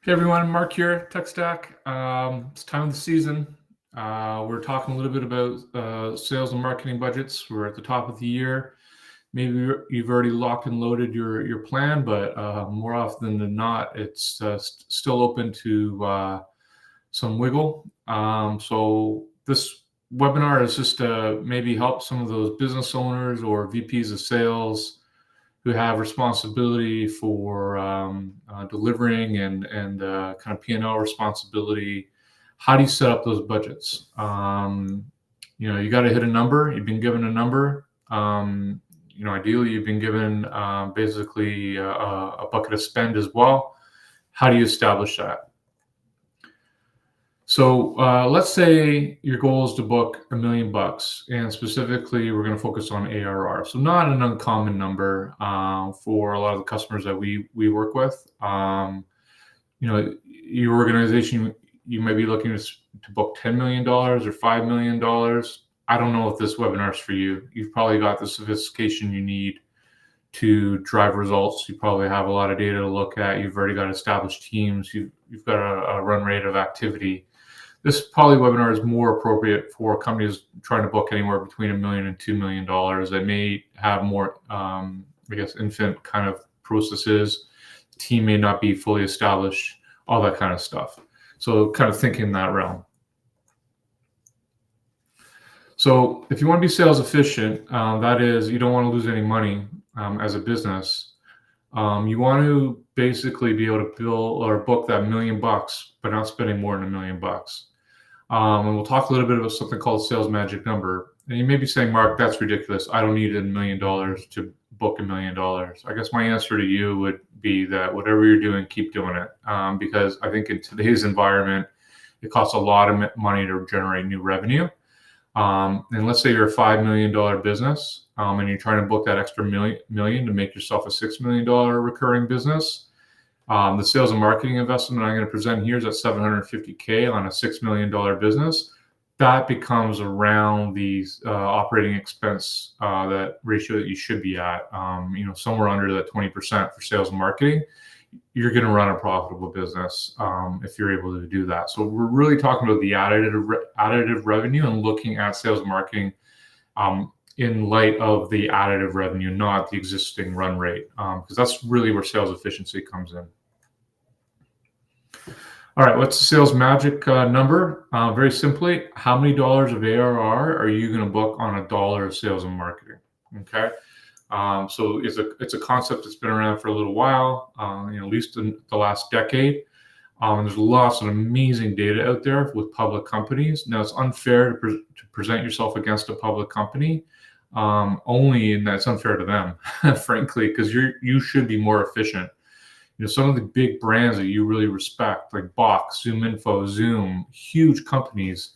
Hey everyone, Marc here, TekStack. It's time of the season. We're talking a little bit about sales and marketing budgets. We're at the top of the year. Maybe you've already locked and loaded your plan, but more often than not, it's still open to some wiggle. So this webinar is just to maybe help some of those business owners or VPs of sales who have responsibility for delivering and kind of P&L responsibility. How do you set up those budgets? You got to hit a number. You've been given a number. Ideally, you've been given basically a bucket of spend as well. How do you establish that? So let's say your goal is to book $1 million, and specifically we're going to focus on ARR. So not an uncommon number for a lot of the customers that we work with. Your organization, you might be looking to book $10 million or $5 million. I don't know if this webinar is for you. You've probably got the sophistication you need to drive results. You probably have a lot of data to look at. You've already got established teams. You've got a run rate of activity. This probably webinar is more appropriate for companies trying to book anywhere between $1 million and $2 million. They may have more, infant kind of processes. The team may not be fully established, all that kind of stuff. So kind of think in that realm. So if you want to be sales efficient, that is, you don't want to lose any money as a business. You want to basically be able to bill or book that $1 million, but not spending more than $1 million. And we'll talk a little bit about something called sales magic number. And you may be saying, Marc, that's ridiculous. I don't need $1 million to book $1 million. I guess my answer to you would be that whatever you're doing, keep doing it. Because I think in today's environment, it costs a lot of money to generate new revenue. And let's say you're a $5 million business and you're trying to book that extra million to make yourself a $6 million recurring business. The sales and marketing investment I'm going to present here is at $750K on a $6 million business. That becomes around the operating expense that ratio that you should be at, somewhere under that 20% for sales and marketing. You're going to run a profitable business if you're able to do that. So we're really talking about the additive revenue and looking at sales and marketing in light of the additive revenue, not the existing run rate, because that's really where sales efficiency comes in. All right, what's the sales magic number? Very simply, how many dollars of ARR are you going to book on a dollar of sales and marketing? Okay, so it's a concept that's been around for a little while, at least in the last decade. There's lots of amazing data out there with public companies. Now, it's unfair to present yourself against a public company, only in that it's unfair to them, frankly, because you should be more efficient. Some of the big brands that you really respect, like Box, ZoomInfo, Zoom, huge companies,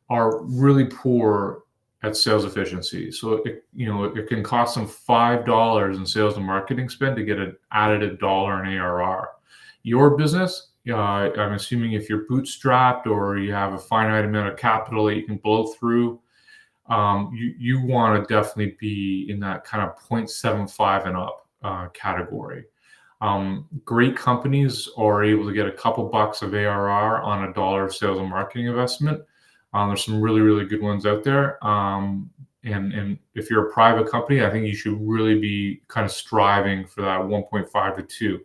are really poor at sales efficiency. So it can cost them $5 in sales and marketing spend to get an additive dollar in ARR. Your business, I'm assuming if you're bootstrapped or you have a finite amount of capital that you can blow through, you want to definitely be in that kind of 0.75 and up category. Great companies are able to get a couple bucks of ARR on a dollar of sales and marketing investment. There's some really, really good ones out there. And if you're a private company, I think you should really be kind of striving for that 1.5 to 2.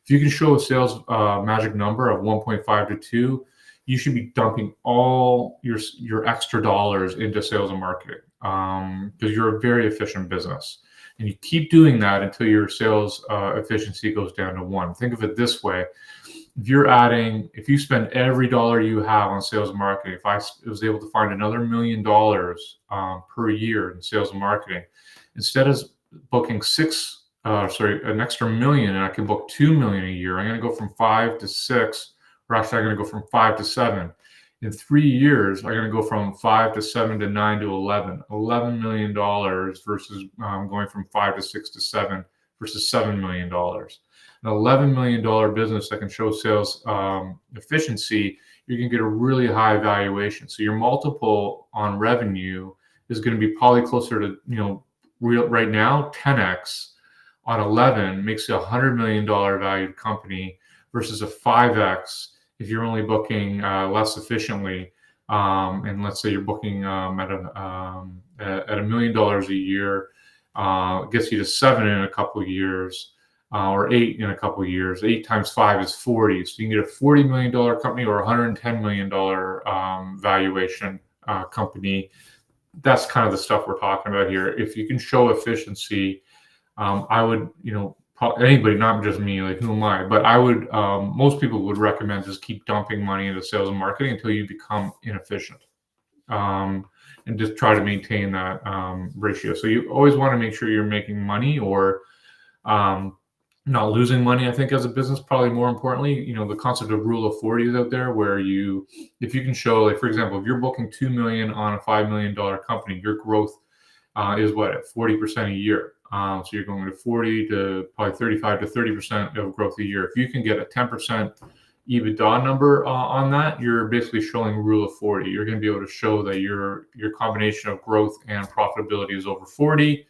If you can show a sales magic number of 1.5 to 2, you should be dumping all your extra dollars into sales and marketing because you're a very efficient business. And you keep doing that until your sales efficiency goes down to 1. Think of it this way. If you spend every dollar you have on sales and marketing, if I was able to find another $1 million per year in sales and marketing, instead of booking an extra million, and I can book $2 million a year, I'm going to go from 5 to 6, or actually I'm going to go from 5 to 7. In 3 years, I'm going to go from 5 to 7 to 9 to 11. $11 million versus going from 5 to 6 to 7 versus $7 million. An $11 million business that can show sales efficiency, you can get a really high valuation. So your multiple on revenue is going to be probably closer to, right now, 10x on 11 makes you a $100 million valued company versus a 5x if you're only booking less efficiently. And let's say you're booking at $1 million a year, it gets you to 7 in a couple of years, or 8 in a couple of years. 8 times 5 is 40. So you can get a $40 million company or a $110 million valuation company. That's kind of the stuff we're talking about here. If you can show efficiency, I would, anybody, not just me, like who am I, but I would, most people would recommend just keep dumping money into sales and marketing until you become inefficient, and just try to maintain that ratio. So you always want to make sure you're making money or not losing money. I think as a business, probably more importantly, the concept of rule of 40 is out there, where if you can show, like, for example, if you're booking 2 million on a $5 million company, your growth is what, at 40% a year. So you're going to 40 to probably 35 to 30% of growth a year. If you can get a 10% EBITDA number on that, you're basically showing rule of 40. You're going to be able to show that your combination of growth and profitability is over 40.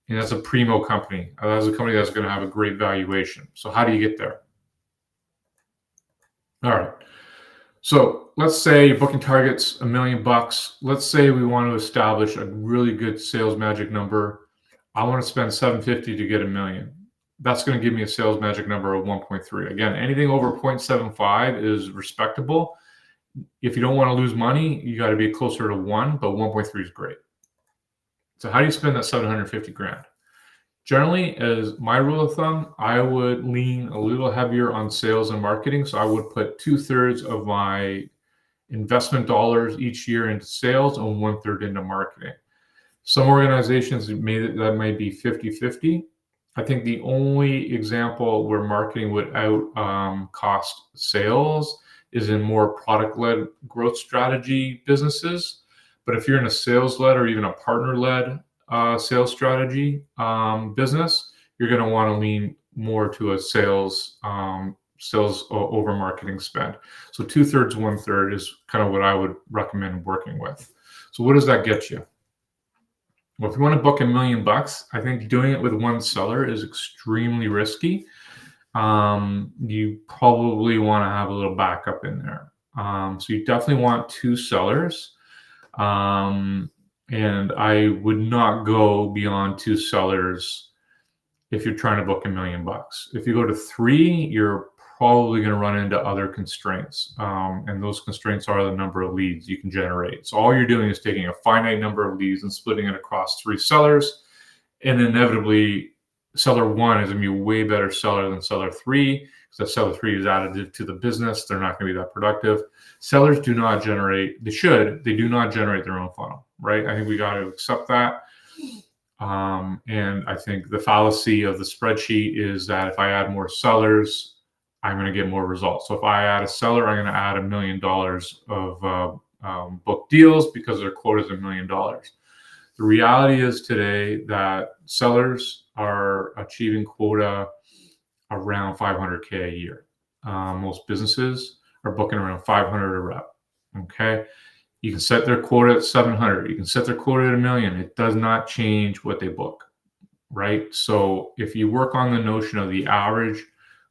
And that's a primo company. That's a company that's going to have a great valuation. So how do you get there? All right. So let's say your booking target's $1 million. Let's say we want to establish a really good sales magic number. I want to spend $750 to get $1 million. That's going to give me a sales magic number of 1.3. Again, anything over 0.75 is respectable. If you don't want to lose money, you got to be closer to 1, but 1.3 is great. So how do you spend that $750,000? Generally, as my rule of thumb, I would lean a little heavier on sales and marketing. So I would put 2/3 of my investment dollars each year into sales and 1/3 into marketing. Some organizations that might be 50-50. I think the only example where marketing would out cost sales is in more product-led growth strategy businesses. But if you're in a sales-led or even a partner-led sales strategy business, you're going to want to lean more to a sales over marketing spend. So 2/3, 1/3 is kind of what I would recommend working with. So what does that get you? Well, if you want to book $1 million, I think doing it with one seller is extremely risky. You probably want to have a little backup in there. So you definitely want 2 sellers. And I would not go beyond 2 sellers if you're trying to book $1 million. If you go to 3, you're probably going to run into other constraints. And those constraints are the number of leads you can generate. So all you're doing is taking a finite number of leads and splitting it across 3 sellers. And inevitably, seller 1 is going to be a way better seller than seller 3, because seller 3 is additive to the business. They're not going to be that productive. Sellers do not generate, they do not generate their own funnel, right? I think we got to accept that. And I think the fallacy of the spreadsheet is that if I add more sellers, I'm going to get more results. So if I add a seller, I'm going to add $1 million of book deals because their quota is $1 million. The reality is today that sellers are achieving quota around $500K a year. Most businesses are booking around 500 a rep. Okay. You can set their quota at 700. You can set their quota at $1 million. It does not change what they book, right? So if you work on the notion of the average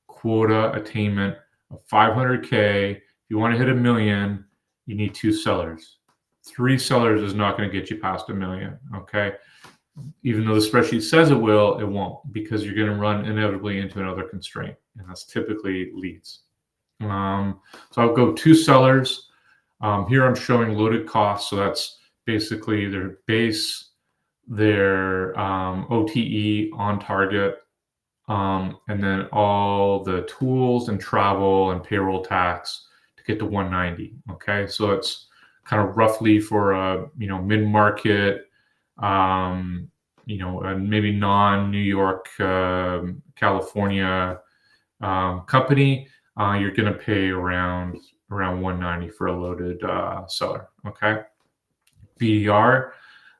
quota attainment of 500K, if you want to hit $1 million, you need 2 sellers. 3 sellers is not going to get you past $1 million. Okay. Even though the spreadsheet says it will, it won't, because you're going to run inevitably into another constraint, and that's typically leads. So I'll go 2 sellers. Here I'm showing loaded costs. So that's basically their base, their OTE on target, and then all the tools and travel and payroll tax to get to 190. Okay, so it's kind of roughly for a mid-market, maybe non-New York, California company. You're going to pay around 190 for a loaded seller. Okay, BDR.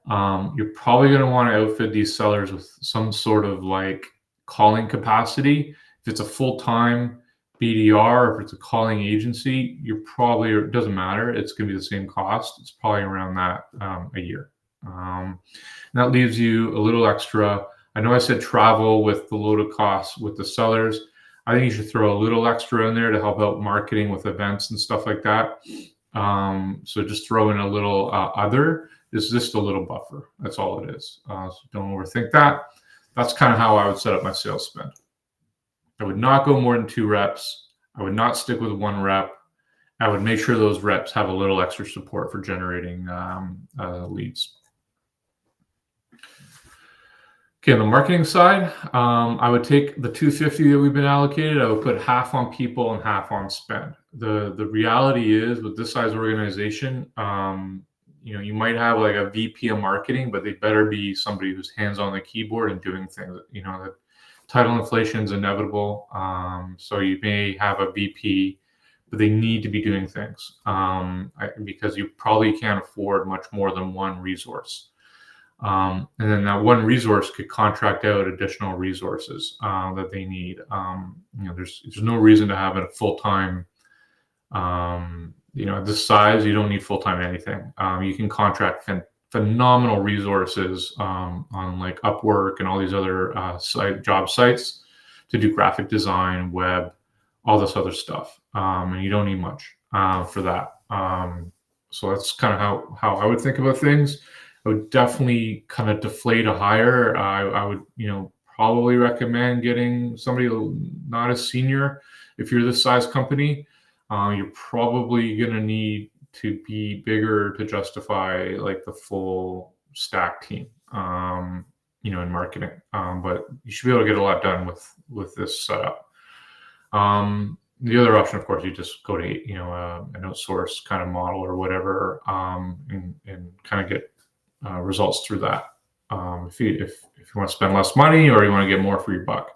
You're probably going to want to outfit these sellers with some sort of like calling capacity. If it's a full-time BDR, or if it's a calling agency, you're probably, it doesn't matter. It's going to be the same cost. It's probably around that a year. And that leaves you a little extra. I know I said travel with the loaded costs with the sellers. I think you should throw a little extra in there to help out marketing with events and stuff like that. So just throw in a little other. It's just a little buffer. That's all it is. So don't overthink that. That's kind of how I would set up my sales spend. I would not go more than 2 reps. I would not stick with 1 rep. I would make sure those reps have a little extra support for generating leads. Okay, on the marketing side, I would take the 250 that we've been allocated. I would put half on people and half on spend. The reality is, with this size organization, you might have like a VP of marketing, but they better be somebody who's hands on the keyboard and doing things. The title inflation is inevitable, so you may have a VP, but they need to be doing things because you probably can't afford much more than 1 resource. And then that 1 resource could contract out additional resources that they need. There's no reason to have it a full-time. At this size, you don't need full-time anything. You can contract phenomenal resources on like Upwork and all these other job sites to do graphic design, web, all this other stuff, and you don't need much for that. So that's kind of how I would think about things. I would definitely kind of deflate a hire. I would, probably recommend getting somebody not as senior. If you're this size company, you're probably going to need to be bigger to justify like the full stack team, in marketing. But you should be able to get a lot done with this setup. The other option, of course, you just go to an outsource kind of model or whatever, and kind of get results through that. If you want to spend less money or you want to get more for your buck.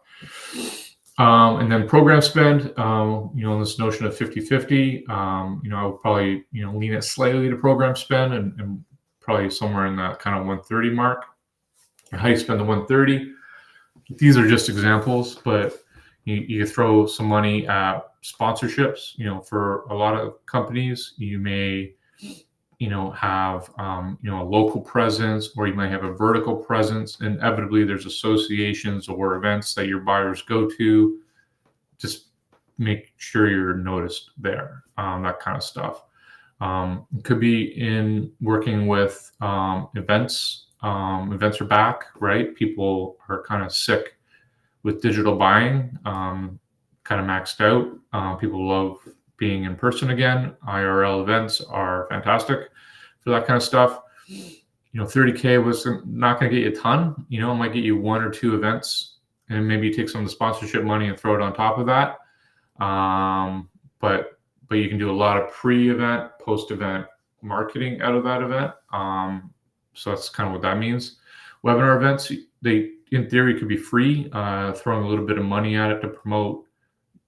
And then program spend, this notion of 50-50, I would probably, lean it slightly to program spend and probably somewhere in that kind of 130 mark. How you spend the 130. These are just examples, but you throw some money at sponsorships. For a lot of companies, you may have a local presence, or you might have a vertical presence. Inevitably, there's associations or events that your buyers go to. Just make sure you're noticed there, that kind of stuff. It could be in working with events. Events are back, right? People are kind of sick with digital buying, kind of maxed out. People love being in person again. IRL events are fantastic for that kind of stuff. 30K was not going to get you a ton. It might get you 1 or 2 events, and maybe you take some of the sponsorship money and throw it on top of that. But you can do a lot of pre-event, post-event marketing out of that event. So that's kind of what that means. Webinar events, they in theory could be free, throwing a little bit of money at it to promote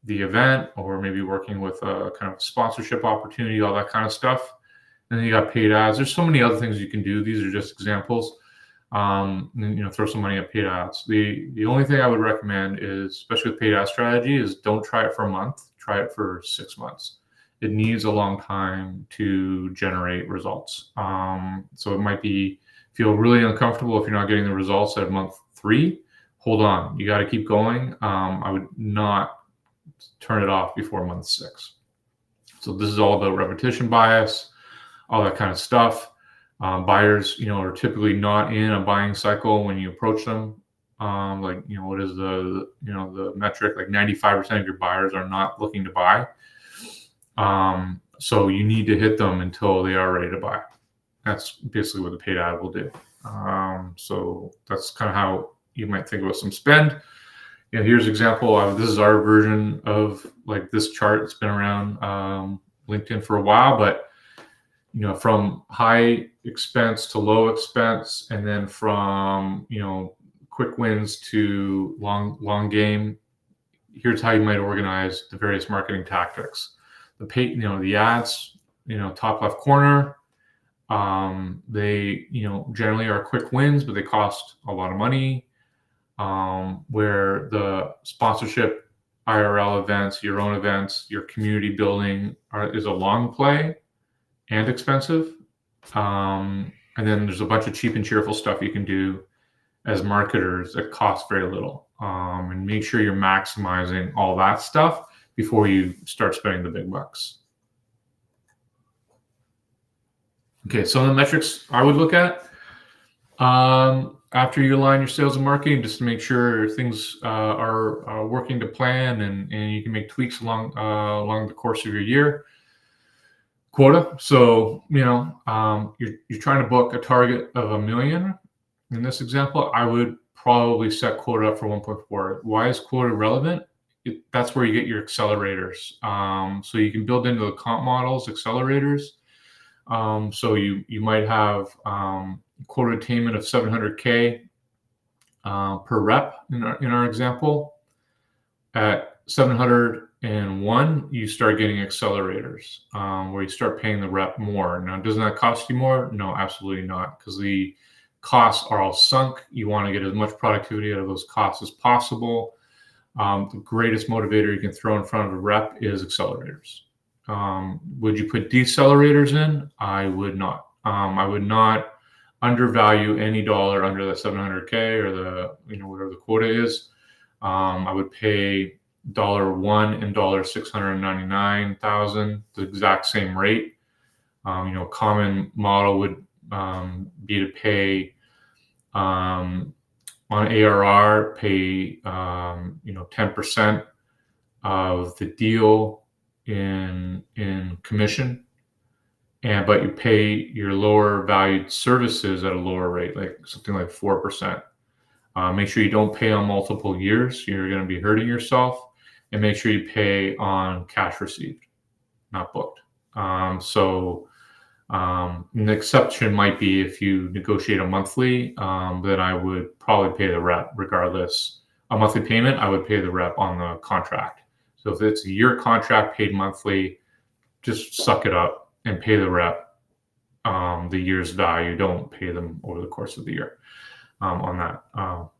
the event, or maybe working with a kind of sponsorship opportunity, all that kind of stuff. And then you got paid ads. There's so many other things you can do. These are just examples. Throw some money at paid ads. The only thing I would recommend is, especially with paid ad strategy, is don't try it for a month. Try it for 6 months. It needs a long time to generate results. So it might feel really uncomfortable if you're not getting the results at month 3. Hold on. You got to keep going. I would not turn it off before month 6. So this is all about repetition bias, all that kind of stuff. Buyers, are typically not in a buying cycle when you approach them. What is the metric? Like 95% of your buyers are not looking to buy. So you need to hit them until they are ready to buy. That's basically what the paid ad will do. So that's kind of how you might think about some spend. Here's an example. This is our version of like this chart. It's been around LinkedIn for a while, but from high expense to low expense, and then from quick wins to long game. Here's how you might organize the various marketing tactics. The ads, top left corner. They generally are quick wins, but they cost a lot of money. Where the sponsorship, IRL events, your own events, your community building is a long play and expensive. And then there's a bunch of cheap and cheerful stuff you can do as marketers that costs very little. and make sure you're maximizing all that stuff before you start spending the big bucks. Okay, some of the metrics I would look at after you align your sales and marketing, just to make sure things are working to plan, and you can make tweaks along the course of your year. Quota. So you're trying to book a target of $1 million. In this example, I would probably set quota up for 1.4. Why is quota relevant? That's where you get your accelerators. So you can build into the comp models accelerators. So you might have quota attainment of 700K per rep in our example. At 701, you start getting accelerators where you start paying the rep more. Now, doesn't that cost you more? No, absolutely not, because the costs are all sunk. You want to get as much productivity out of those costs as possible. The greatest motivator you can throw in front of a rep is accelerators. Would you put decelerators in? I would not. I would not undervalue any dollar under the 700K or the whatever the quota is. I would pay $1 and $699,000 the exact same rate. Common model would be to pay on ARR, pay 10% of the deal in commission, but you pay your lower valued services at a lower rate, like something like 4%. Make sure you don't pay on multiple years. You're going to be hurting yourself. And make sure you pay on cash received, not booked. An exception might be if you negotiate a monthly, then I would probably pay the rep regardless. A monthly payment, I would pay the rep on the contract. So if it's a year contract paid monthly, just suck it up and pay the rep the year's value. Don't pay them over the course of the year on that,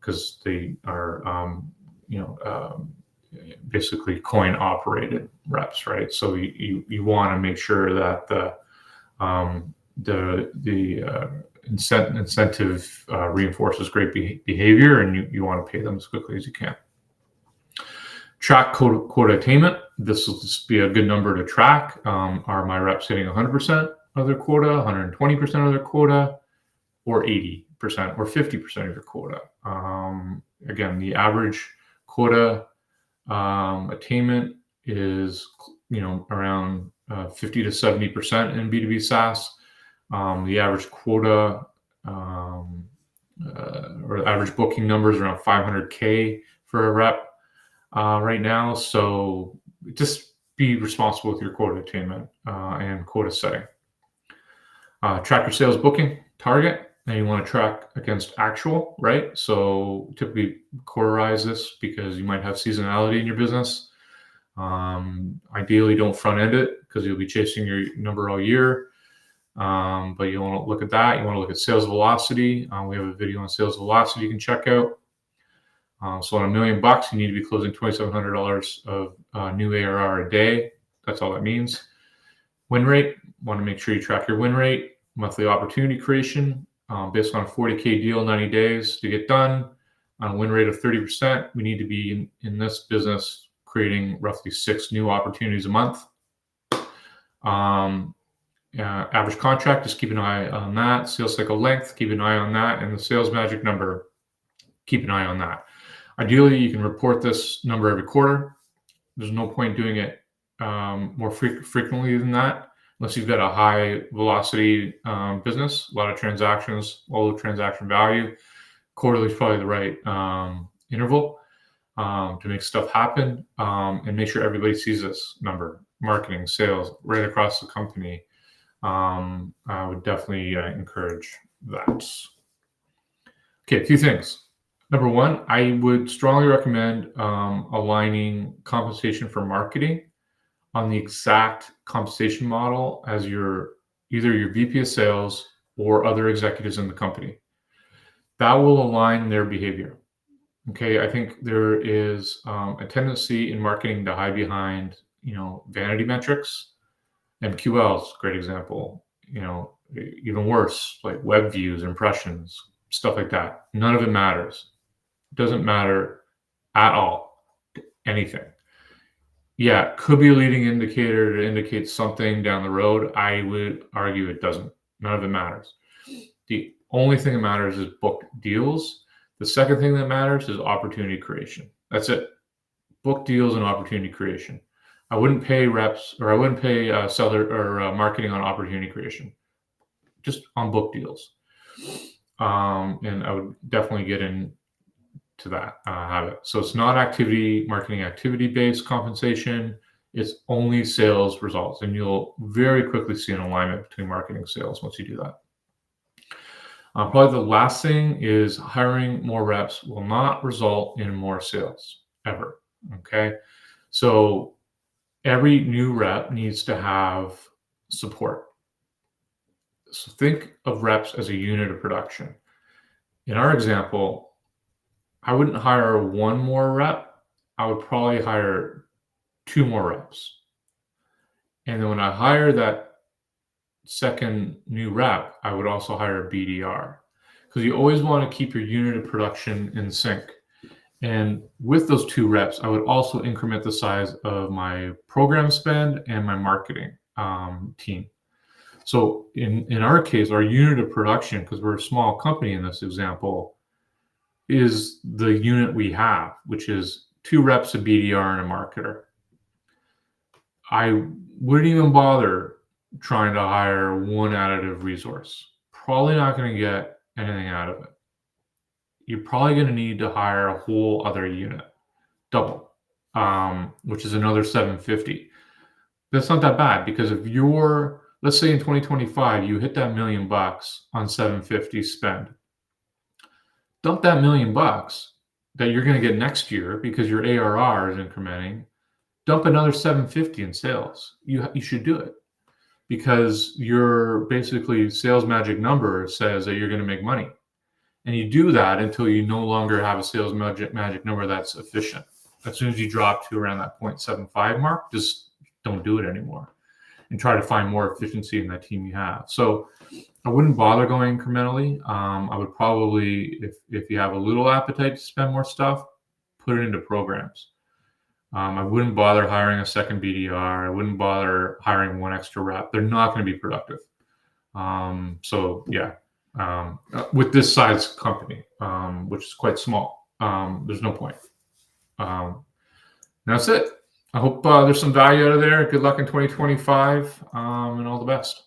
because they are basically coin operated reps, right? So you want to make sure that the incentive reinforces great behavior, and you want to pay them as quickly as you can. Track quota attainment. This will just be a good number to track. Are my reps hitting 100% of their quota, 120% of their quota, or 80% or 50% of your quota? Again, the average quota attainment is around 50 to 70% in B2B SaaS. The average quota or average booking numbers around 500K for a rep right now. So just be responsible with your quota attainment and quota setting. Track your sales booking target. And you want to track against actual, right? So typically quarterize this because you might have seasonality in your business. Ideally, don't front end it because you'll be chasing your number all year. But you want to look at that. You want to look at sales velocity. We have a video on sales velocity you can check out. So on $1 million, you need to be closing $2,700 of new ARR a day. That's all that means. Win rate. Want to make sure you track your win rate. Monthly opportunity creation. Based on a 40K deal, 90 days to get done. On a win rate of 30%, we need to be in this business creating roughly 6 new opportunities a month. Average contract, just keep an eye on that. Sales cycle length, keep an eye on that. And the sales magic number, keep an eye on that. Ideally, you can report this number every quarter. There's no point doing it more frequently than that, unless you've got a high velocity business, a lot of transactions, low transaction value. Quarterly is probably the right interval to make stuff happen, and make sure everybody sees this number. Marketing, sales, right across the company. I would definitely encourage that. Okay, a few things. Number one, I would strongly recommend aligning compensation for marketing on the exact compensation model as either your VP of sales or other executives in the company. That will align their behavior. Okay, I think there is a tendency in marketing to hide behind, vanity metrics. MQLs, great example. Even worse, like web views, impressions, stuff like that. None of it matters. It doesn't matter at all. Anything. Yeah, it could be a leading indicator to indicate something down the road. I would argue it doesn't. None of it matters. The only thing that matters is booked deals. The second thing that matters is opportunity creation. That's it. Book deals and opportunity creation. I wouldn't pay reps, or I wouldn't pay seller or marketing on opportunity creation, just on book deals. And I would definitely get into that habit. So it's not marketing activity based compensation. It's only sales results, and you'll very quickly see an alignment between marketing and sales once you do that. Probably the last thing is hiring more reps will not result in more sales ever. Okay. So every new rep needs to have support. So think of reps as a unit of production. In our example, I wouldn't hire one more rep. I would probably hire 2 more reps. And then when I hire that second new rep, I would also hire a BDR, because you always want to keep your unit of production in sync. And with those 2 reps, I would also increment the size of my program spend and my marketing team. So in our case, our unit of production, because we're a small company in this example, is the unit we have, which is 2 reps, a BDR, and a marketer. I wouldn't even bother trying to hire one additive resource. Probably not going to get anything out of it. You're probably going to need to hire a whole other unit, double, which is another $750. That's not that bad, because if let's say in 2025, you hit that $1 million on $750 spend, dump that $1 million that you're going to get next year because your ARR is incrementing, dump another $750 in sales. You should do it, because your basically sales magic number says that you're going to make money. And you do that until you no longer have a sales magic number that's efficient. As soon as you drop to around that 0.75 mark, just don't do it anymore, and try to find more efficiency in that team you have. So I wouldn't bother going incrementally. I would probably, if you have a little appetite to spend more stuff, put it into programs. I wouldn't bother hiring a second BDR. I wouldn't bother hiring one extra rep. They're not going to be productive. So yeah, with this size company, which is quite small, there's no point. That's it. I hope there's some value out of there. Good luck in 2025, and all the best.